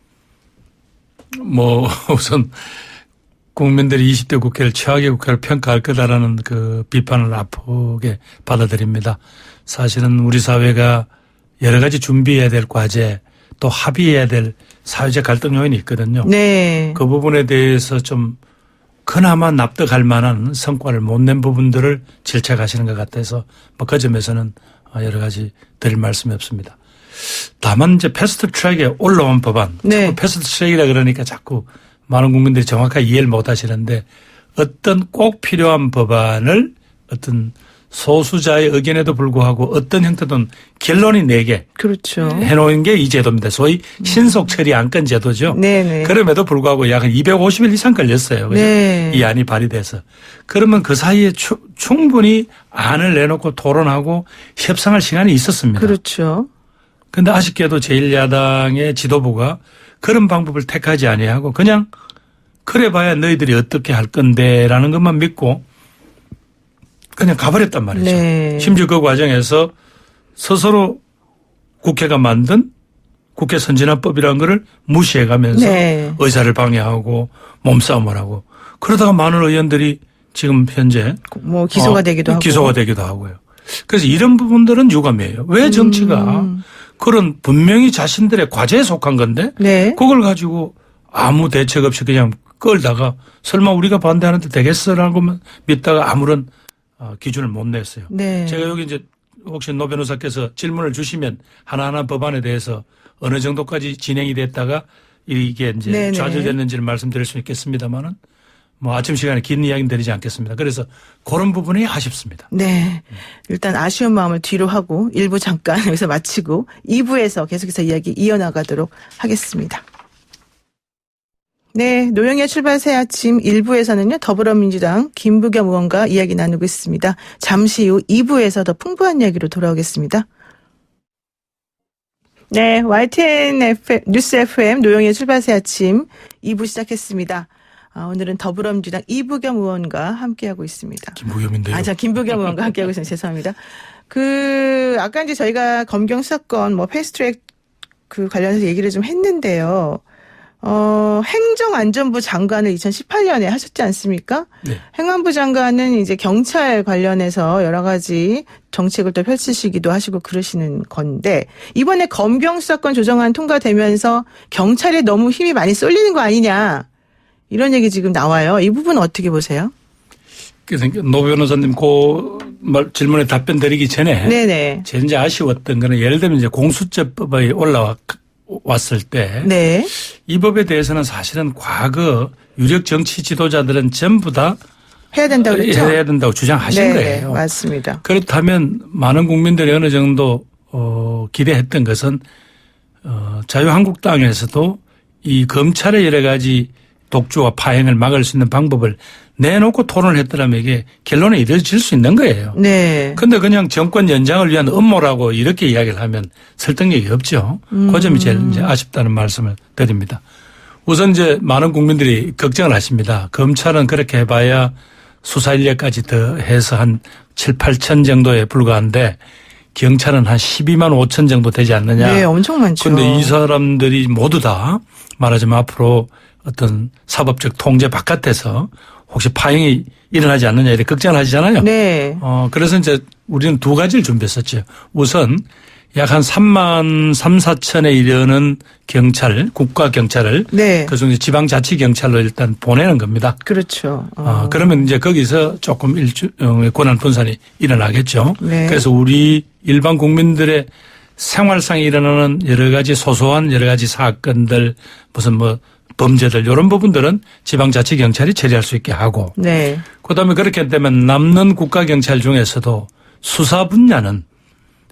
뭐 우선 국민들이 20대 국회를 최악의 국회를 평가할 거다라는 그 비판을 아프게 받아들입니다. 사실은 우리 사회가 여러 가지 준비해야 될 과제 또 합의해야 될 사회적 갈등 요인이 있거든요. 네. 그 부분에 대해서 좀 그나마 납득할 만한 성과를 못 낸 부분들을 질책하시는 것 같아서 뭐 그 점에서는 여러 가지 드릴 말씀이 없습니다. 다만 이제 패스트 트랙에 올라온 법안. 네. 자꾸 패스트 트랙이라 그러니까 자꾸 많은 국민들이 정확하게 이해를 못 하시는데 어떤 꼭 필요한 법안을 어떤 소수자의 의견에도 불구하고 어떤 형태든 결론이 내게 그렇죠. 해놓은 게 이 제도입니다. 소위 신속 처리 안건 제도죠. 네네. 그럼에도 불구하고 약 250일 이상 걸렸어요. 그죠? 네. 이 안이 발의돼서. 그러면 그 사이에 충분히 안을 내놓고 토론하고 협상할 시간이 있었습니다. 그렇죠. 그런데 아쉽게도 제1야당의 지도부가 그런 방법을 택하지 아니하고 그냥 그래봐야 너희들이 어떻게 할 건데라는 것만 믿고 그냥 가버렸단 말이죠. 네. 심지어 그 과정에서 스스로 국회가 만든 국회 선진화법이라는 것을 무시해가면서 네. 의사를 방해하고 몸싸움을 하고 그러다가 많은 의원들이 지금 현재 뭐 기소가 되기도 하고. 기소가 되기도 하고요. 그래서 이런 부분들은 유감이에요. 왜 정치가 그런 분명히 자신들의 과제에 속한 건데 네. 그걸 가지고 아무 대책 없이 그냥 끌다가 설마 우리가 반대하는데 되겠어라는 것만 믿다가 아무런 기준을 못 냈어요. 네. 제가 여기 이제 혹시 노 변호사께서 질문을 주시면 하나하나 법안에 대해서 어느 정도까지 진행이 됐다가 이게 이제 네네. 좌절됐는지를 말씀드릴 수 있겠습니다만은 뭐 아침 시간에 긴 이야기는 드리지 않겠습니다. 그래서 그런 부분이 아쉽습니다. 네. 일단 아쉬운 마음을 뒤로 하고 1부 잠깐 여기서 마치고 2부에서 계속해서 이야기 이어나가도록 하겠습니다. 네. 노영의 출발 새 아침 1부에서는요. 더불어민주당 김부겸 의원과 이야기 나누고 있습니다. 잠시 후 2부에서 더 풍부한 이야기로 돌아오겠습니다. 네. YTN 뉴스 FM 노영의 출발 새 아침 2부 시작했습니다. 오늘은 더불어민주당 이부겸 의원과 함께하고 있습니다. 김부겸인데요. 김부겸 의원과 함께하고 있습니다. 죄송합니다. 아까 이제 저희가 검경 수사권 뭐 패스트트랙 관련해서 얘기를 좀 했는데요. 행정안전부 장관을 2018년에 하셨지 않습니까? 네. 행안부 장관은 이제 경찰 관련해서 여러 가지 정책을 또 펼치시기도 하시고 그러시는 건데, 이번에 검경 수사권 조정안 통과되면서 경찰에 너무 힘이 많이 쏠리는 거 아니냐, 이런 얘기 지금 나와요. 이 부분 어떻게 보세요? 그래서 노 변호사님 질문에 답변 드리기 전에 네네. 제가 이제 아쉬웠던 거는 예를 들면 이제 공수처법이 올라왔을 때 이 네. 법에 대해서는 사실은 과거 유력 정치 지도자들은 전부 다 해야 된다고 그랬죠? 해야 된다고 주장하신 네네, 거예요. 맞습니다. 그렇다면 많은 국민들이 어느 정도 기대했던 것은 자유한국당에서도 이 검찰의 여러 가지 독주와 파행을 막을 수 있는 방법을 내놓고 토론을 했더라면 이게 결론에 이르질 수 있는 거예요. 네. 그런데 그냥 정권 연장을 위한 음모라고 이렇게 이야기를 하면 설득력이 없죠. 그 점이 제일 이제 아쉽다는 말씀을 드립니다. 우선 이제 많은 국민들이 걱정을 하십니다. 검찰은 그렇게 해봐야 수사 인력까지 더 해서 한 7, 8천 정도에 불과한데 경찰은 한 12만 5천 정도 되지 않느냐. 네, 엄청 많죠. 그런데 이 사람들이 모두 다 말하자면 앞으로 어떤 사법적 통제 바깥에서 혹시 파행이 일어나지 않느냐 이렇게 걱정을 하시잖아요. 네. 그래서 이제 우리는 두 가지를 준비했었죠. 우선 약 한 3만 3, 4천에 이르는 경찰, 국가경찰을 네. 그중에 지방자치경찰로 일단 보내는 겁니다. 그렇죠. 그러면 이제 거기서 조금 일종의 권한 분산이 일어나겠죠. 네. 그래서 우리 일반 국민들의 생활상에 일어나는 여러 가지 소소한 여러 가지 사건들 무슨 뭐 범죄들 이런 부분들은 지방자치경찰이 처리할 수 있게 하고 네. 그다음에 그렇게 되면 남는 국가경찰 중에서도 수사 분야는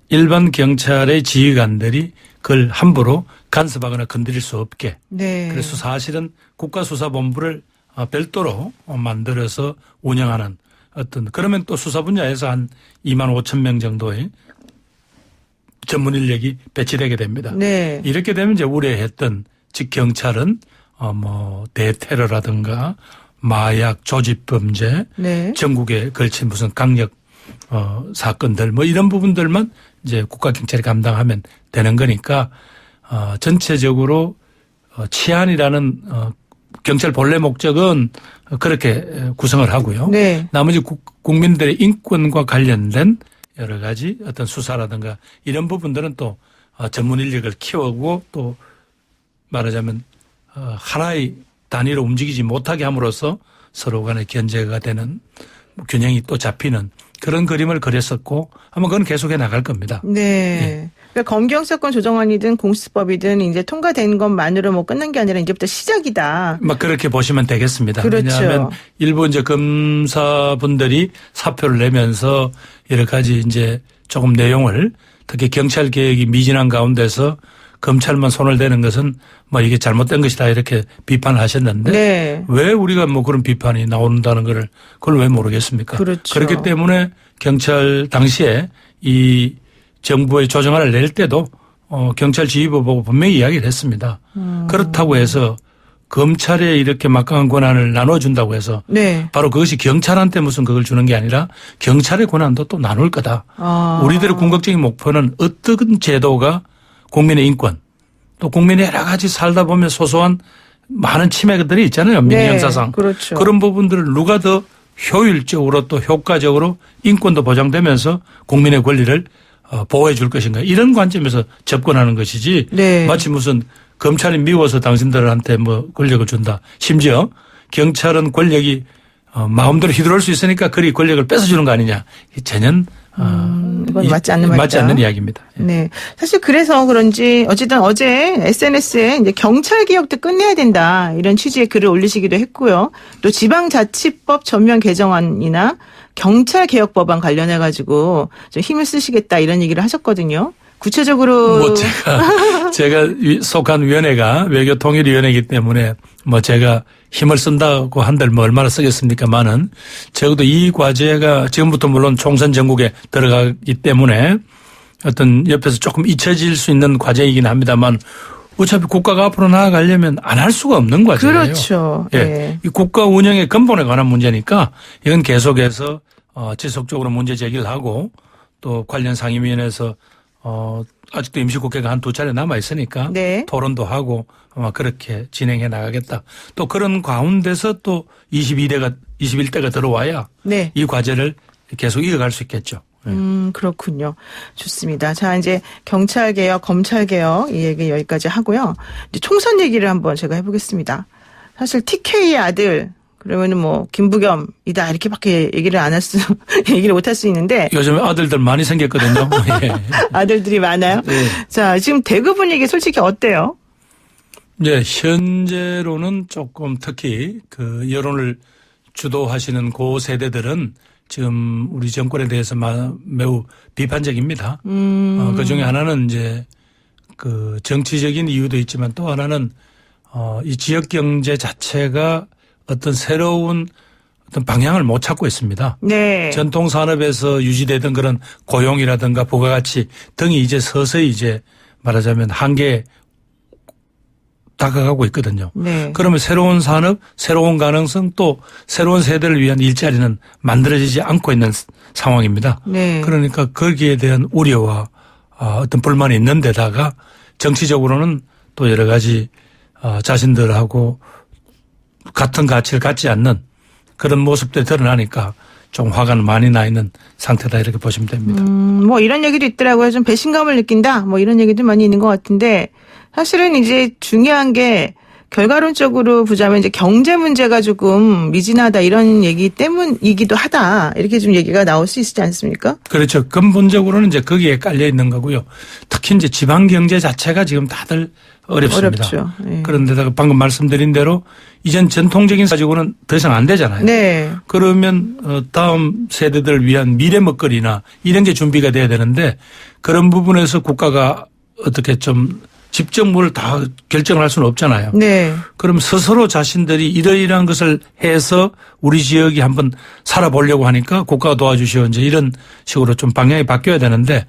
일반 경찰의 지휘관들이 그걸 함부로 간섭하거나 건드릴 수 없게. 네. 그래서 사실은 국가수사본부를 별도로 만들어서 운영하는 어떤 그러면 또 수사 분야에서 한 2만 5천 명 정도의 전문 인력이 배치되게 됩니다. 네. 이렇게 되면 이제 우려했던 즉 경찰은 뭐 대테러라든가 마약 조직범죄 네. 전국에 걸친 무슨 강력 사건들 뭐 이런 부분들만 이제 국가경찰이 감당하면 되는 거니까 전체적으로 치안이라는 경찰 본래 목적은 그렇게 구성을 하고요. 네. 나머지 국민들의 인권과 관련된 여러 가지 어떤 수사라든가 이런 부분들은 또 전문 인력을 키우고 또 말하자면 하나의 단위로 움직이지 못하게 함으로써 서로 간의 견제가 되는 균형이 또 잡히는 그런 그림을 그렸었고 아마 그건 계속해 나갈 겁니다. 네. 그러니까 검경수사권 조정안이든 공수법이든 이제 통과된 것만으로 뭐 끝난 게 아니라 이제부터 시작이다. 막 그렇게 보시면 되겠습니다. 그렇죠. 왜냐하면 일부 이제 검사분들이 사표를 내면서 여러 가지 이제 조금 내용을 특히 경찰 개혁이 미진한 가운데서 검찰만 손을 대는 것은 뭐 이게 잘못된 것이다 이렇게 비판을 하셨는데 네. 왜 우리가 뭐 그런 비판이 나온다는 거를 그걸 왜 모르겠습니까? 그렇죠. 그렇기 때문에 경찰 당시에 이 정부의 조정안을 낼 때도 경찰 지휘부 보고 분명히 이야기를 했습니다. 그렇다고 해서 검찰에 이렇게 막강한 권한을 나눠준다고 해서 네. 바로 그것이 경찰한테 무슨 그걸 주는 게 아니라 경찰의 권한도 또 나눌 거다. 우리들의 궁극적인 목표는 어떤 제도가 국민의 인권 또 국민의 여러 가지 살다 보면 소소한 많은 침해들이 있잖아요. 민형사상. 네, 그렇죠. 그런 부분들을 누가 더 효율적으로 또 효과적으로 인권도 보장되면서 국민의 권리를 보호해 줄 것인가 이런 관점에서 접근하는 것이지 네. 마치 무슨 검찰이 미워서 당신들한테 뭐 권력을 준다. 심지어 경찰은 권력이 마음대로 휘두를 수 있으니까 그리 권력을 뺏어주는 거 아니냐. 전혀 이건 맞지 않는 말이다. 맞지 않는 이야기입니다. 네. 사실 그래서 그런지 어쨌든 어제 SNS에 이제 경찰 개혁도 끝내야 된다 이런 취지의 글을 올리시기도 했고요. 또 지방자치법 전면 개정안이나 경찰 개혁법안 관련해 가지고 좀 힘을 쓰시겠다 이런 얘기를 하셨거든요. 구체적으로 뭐 제가 속한 위원회가 외교통일위원회이기 때문에 뭐 제가 힘을 쓴다고 한들 뭐 얼마나 쓰겠습니까만은 적어도 이 과제가 지금부터 물론 총선 전국에 들어가기 때문에 어떤 옆에서 조금 잊혀질 수 있는 과제이긴 합니다만 어차피 국가가 앞으로 나아가려면 안 할 수가 없는 과제예요. 그렇죠. 예. 네. 이 국가 운영의 근본에 관한 문제니까 이건 계속해서 지속적으로 문제 제기를 하고 또 관련 상임위원회에서 아직도 임시국회가 한 2차례 남아 있으니까 네. 토론도 하고 아마 그렇게 진행해 나가겠다. 또 그런 가운데서 또 21대가 들어와야 네. 이 과제를 계속 이어갈 수 있겠죠. 그렇군요. 좋습니다. 자, 이제 경찰개혁, 검찰개혁 이 얘기 여기까지 하고요. 이제 총선 얘기를 한번 제가 해보겠습니다. 사실 TK의 아들, 그러면은 뭐, 김부겸이다, 이렇게밖에 얘기를 얘기를 못 할 수 있는데. 요즘 아들들 많이 생겼거든요. 예. 아들들이 많아요. 네. 자, 지금 대구 분위기 솔직히 어때요? 네, 현재로는 조금 특히 그 여론을 주도하시는 고 세대들은 지금 우리 정권에 대해서 매우 비판적입니다. 그 중에 하나는 이제 그 정치적인 이유도 있지만 또 하나는 이 지역 경제 자체가 어떤 새로운 어떤 방향을 못 찾고 있습니다. 네. 전통 산업에서 유지되던 그런 고용이라든가 부가가치 등이 이제 서서히 이제 말하자면 한계에 다가가고 있거든요. 네. 그러면 새로운 산업, 새로운 가능성 또 새로운 세대를 위한 일자리는 만들어지지 않고 있는 상황입니다. 네. 그러니까 거기에 대한 우려와 어떤 불만이 있는 데다가 정치적으로는 또 여러 가지 자신들하고 같은 가치를 갖지 않는 그런 모습들이 드러나니까 좀 화가 많이 나 있는 상태다 이렇게 보시면 됩니다. 뭐 이런 얘기도 있더라고요. 좀 배신감을 느낀다. 뭐 이런 얘기도 많이 있는 것 같은데 사실은 이제 중요한 게 결과론적으로 보자면 이제 경제 문제가 조금 미진하다 이런 얘기 때문이기도 하다. 이렇게 좀 얘기가 나올 수 있지 않습니까? 그렇죠. 근본적으로는 이제 거기에 깔려 있는 거고요. 특히 이제 지방 경제 자체가 지금 다들 어렵습니다. 어렵죠. 네. 그런데다가 방금 말씀드린 대로 이젠 전통적인 가지고는 더 이상 안 되잖아요. 네. 그러면 다음 세대들을 위한 미래 먹거리나 이런 게 준비가 돼야 되는데 그런 부분에서 국가가 어떻게 좀 직접 뭘 다 결정을 할 수는 없잖아요. 네. 그럼 스스로 자신들이 이러이러한 것을 해서 우리 지역이 한번 살아보려고 하니까 국가가 도와주시오. 이제 이런 식으로 좀 방향이 바뀌어야 되는데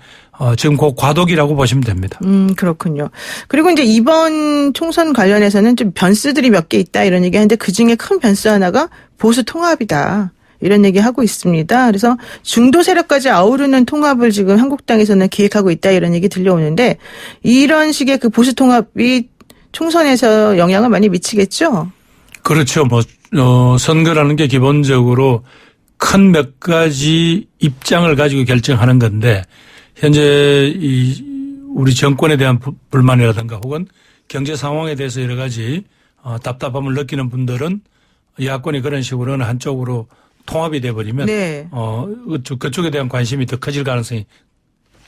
지금 그 과도기라고 보시면 됩니다. 그렇군요. 그리고 이제 이번 총선 관련해서는 좀 변수들이 몇 개 있다 이런 얘기 하는데 그중에 큰 변수 하나가 보수 통합이다. 이런 얘기 하고 있습니다. 그래서 중도 세력까지 아우르는 통합을 지금 한국당에서는 계획하고 있다 이런 얘기 들려오는데 이런 식의 그 보수 통합이 총선에서 영향을 많이 미치겠죠? 그렇죠. 선거라는 게 기본적으로 큰 몇 가지 입장을 가지고 결정하는 건데 현재 우리 정권에 대한 불만이라든가 혹은 경제 상황에 대해서 여러 가지 답답함을 느끼는 분들은 야권이 그런 식으로 어느 한쪽으로 통합이 돼버리면 네. 그쪽에 대한 관심이 더 커질 가능성이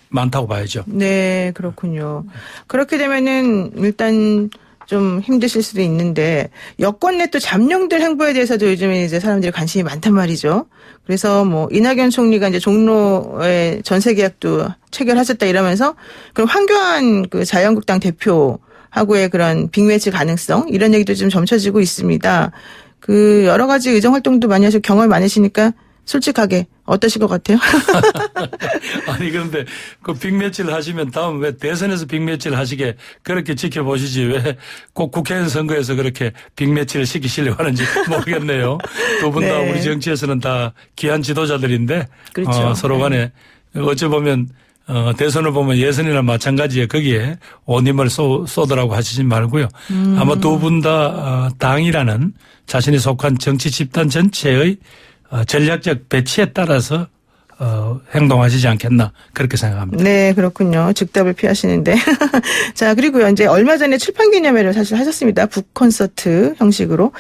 많다고 봐야죠. 네, 그렇군요. 그렇게 되면은 일단 좀 힘드실 수도 있는데 여권 내 또 잠룡들 행보에 대해서도 요즘에 이제 사람들이 관심이 많단 말이죠. 그래서 뭐 이낙연 총리가 이제 종로의 전세 계약도 체결하셨다 이러면서 그럼 황교안 그 자유한국당 대표하고의 그런 빅매치 가능성 이런 얘기도 좀 점쳐지고 있습니다. 그 여러 가지 의정 활동도 많이 하시고 경험이 많으시니까 솔직하게 어떠실 것 같아요? 아니 그런데 그 빅매치를 하시면 다음 왜 대선에서 빅매치를 하시게 그렇게 지켜보시지 왜 꼭 국회의원 선거에서 그렇게 빅매치를 시키시려고 하는지 모르겠네요. 두 분 다 네. 우리 정치에서는 다 귀한 지도자들인데 그렇죠. 서로 간에 어찌 보면 대선을 보면 예선이나 마찬가지에 거기에 온 힘을 쏟으라고 하시지 말고요. 아마 두 분 다 당이라는 자신이 속한 정치 집단 전체의 전략적 배치에 따라서 행동하시지 않겠나 그렇게 생각합니다. 네, 그렇군요. 즉답을 피하시는데. 자, 그리고요. 이제 얼마 전에 출판 기념회를 사실 하셨습니다. 북 콘서트 형식으로.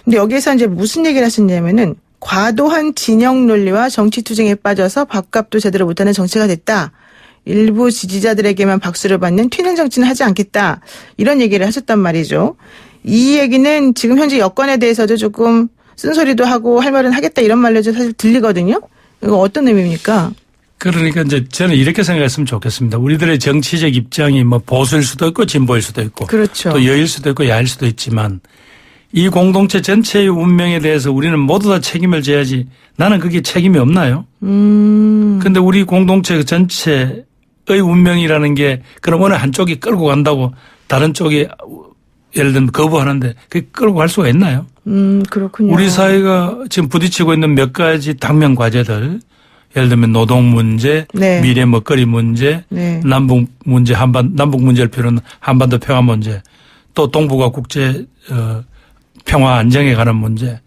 근데 여기에서 이제 무슨 얘기를 하셨냐면은 과도한 진영 논리와 정치 투쟁에 빠져서 밥값도 제대로 못하는 정치가 됐다. 일부 지지자들에게만 박수를 받는 튀는 정치는 하지 않겠다. 이런 얘기를 하셨단 말이죠. 이 얘기는 지금 현재 여권에 대해서도 조금 쓴소리도 하고 할 말은 하겠다 이런 말로도 사실 들리거든요. 이거 어떤 의미입니까? 그러니까 이제 저는 이렇게 생각했으면 좋겠습니다. 우리들의 정치적 입장이 뭐 보수일 수도 있고 진보일 수도 있고 그렇죠. 또 여일 수도 있고 야일 수도 있지만 이 공동체 전체의 운명에 대해서 우리는 모두 다 책임을 져야지 나는 그게 책임이 없나요? 그런데 우리 공동체 전체의 운명이라는 게 그럼 어느 한쪽이 끌고 간다고 다른 쪽이 예를 들면 거부하는데 그게 끌고 갈 수가 있나요? 그렇군요. 우리 사회가 지금 부딪히고 있는 몇 가지 당면 과제들 예를 들면 노동 문제, 네. 미래 먹거리 문제, 네. 남북 문제, 남북 문제를 필요한 한반도 평화 문제, 또 동북아 국제 평화 안정에 관한 문제,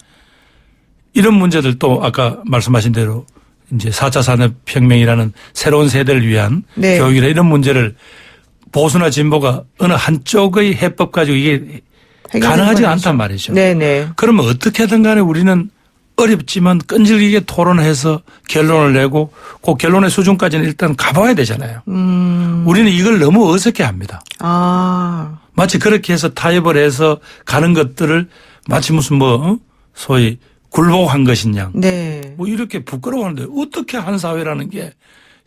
이런 문제들 또 아까 말씀하신 대로 이제 4차 산업혁명이라는 새로운 세대를 위한 네. 교육이나 이런 문제를 보수나 진보가 어느 한쪽의 해법 가지고 이게 가능하지 않단 말이죠. 네네. 그러면 어떻게든 간에 우리는 어렵지만 끈질기게 토론해서 결론을 내고 그 결론의 수준까지는 일단 가봐야 되잖아요. 우리는 이걸 너무 어색해 합니다. 아. 마치 그렇게 해서 타협을 해서 가는 것들을 마치 무슨 소위 굴복한 것이냐. 네. 뭐 이렇게 부끄러워하는데 어떻게 한 사회라는 게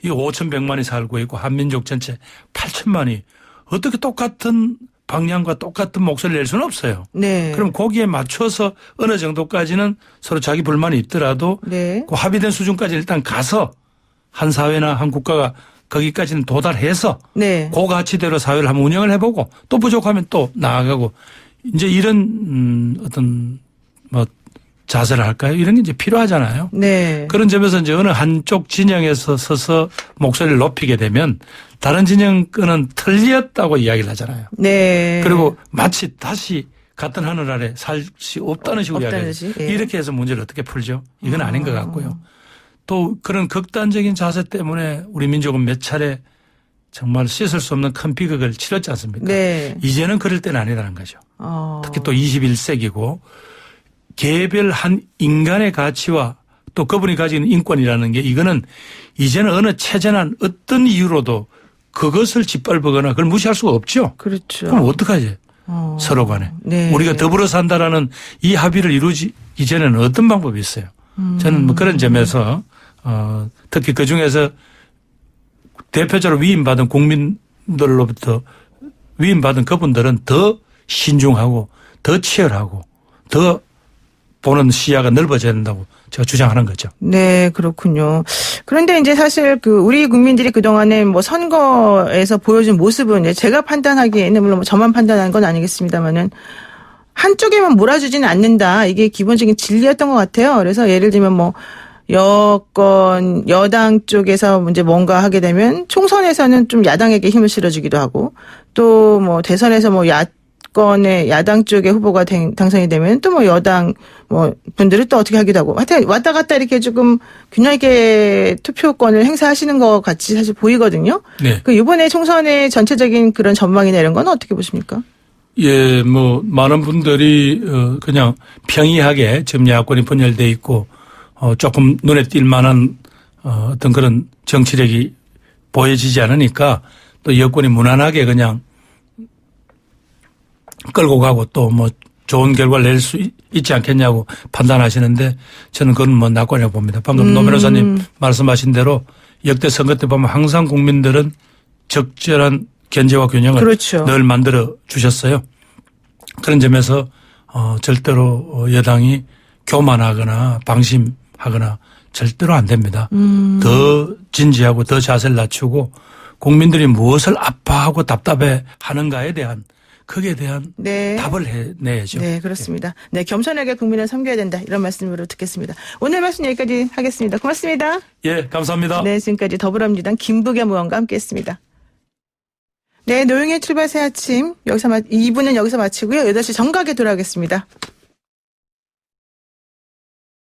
이 5,100만이 살고 있고 한민족 전체 8천만이 어떻게 똑같은 방향과 똑같은 목소리를 낼 수는 없어요. 네. 그럼 거기에 맞춰서 어느 정도까지는 서로 자기 불만이 있더라도 네. 그 합의된 수준까지 일단 가서 한 사회나 한 국가가 거기까지는 도달해서 네. 그 가치대로 사회를 한번 운영을 해보고 또 부족하면 또 나아가고 이제 이런 어떤 자세를 할까요? 이런 게 이제 필요하잖아요. 네. 그런 점에서 이제 어느 한쪽 진영에서 서서 목소리를 높이게 되면 다른 진영 거는 틀렸다고 이야기를 하잖아요. 네. 그리고 마치 다시 같은 하늘 아래 살 수 없다는 식으로 없다는 이야기해요. 예. 이렇게 해서 문제를 어떻게 풀죠? 이건 아닌 것 같고요. 또 그런 극단적인 자세 때문에 우리 민족은 몇 차례 정말 씻을 수 없는 큰 비극을 치렀지 않습니까? 네. 이제는 그럴 때는 아니라는 거죠. 특히 또 21세기고 개별 한 인간의 가치와 또 그분이 가지는 인권이라는 게 이거는 이제는 어느 체제나 어떤 이유로도 그것을 짓밟거나 그걸 무시할 수가 없죠. 그렇죠. 그럼 어떡하지? 서로 간에. 네. 우리가 더불어 산다라는 이 합의를 이루기 이전에는 어떤 방법이 있어요? 저는 뭐 그런 점에서 특히 그중에서 대표적으로 위임받은 국민들로부터 위임받은 그분들은 더 신중하고 더 치열하고 더 보는 시야가 넓어져야 된다고 제가 주장하는 거죠. 네, 그렇군요. 그런데 이제 사실 우리 국민들이 그동안에 뭐 선거에서 보여준 모습은 이제 제가 판단하기에는 물론 뭐 저만 판단하는 건 아니겠습니다만은 한쪽에만 몰아주지는 않는다. 이게 기본적인 진리였던 것 같아요. 그래서 예를 들면 뭐 여당 쪽에서 이제 뭔가 하게 되면 총선에서는 좀 야당에게 힘을 실어주기도 하고 또 뭐 대선에서 뭐 야권의 야당 쪽의 후보가 당선이 되면 또 뭐 여당 분들을 또 어떻게 하기도 하고 하여튼 왔다 갔다 이렇게 조금 균형 있게 투표권을 행사하시는 것 같이 사실 보이거든요. 네. 이번에 총선의 전체적인 그런 전망이나 이런 건 어떻게 보십니까? 예, 많은 분들이 그냥 평이하게 지금 야권이 분열돼 있고 조금 눈에 띌 만한 어떤 그런 정치력이 보여지지 않으니까 또 여권이 무난하게 그냥 끌고 가고 또 좋은 결과를 낼 수 있지 않겠냐고 판단하시는데 저는 그건 낙관이라고 봅니다. 방금 노 변호사님 말씀하신 대로 역대 선거 때 보면 항상 국민들은 적절한 견제와 균형을 그렇죠. 늘 만들어 주셨어요. 그런 점에서 절대로 여당이 교만하거나 방심하거나 절대로 안 됩니다. 더 진지하고 더 자세를 낮추고 국민들이 무엇을 아파하고 답답해 하는가에 대한 거기에 대한 네. 답을 해내야죠. 네, 그렇습니다. 네, 겸손하게 국민을 섬겨야 된다. 이런 말씀으로 듣겠습니다. 오늘 말씀 여기까지 하겠습니다. 고맙습니다. 예, 감사합니다. 네, 지금까지 더불어민주당 김부겸 의원과 함께했습니다. 네, 노영의 출발 새 아침 2부는 여기서 마치고요. 8시 정각에 돌아오겠습니다.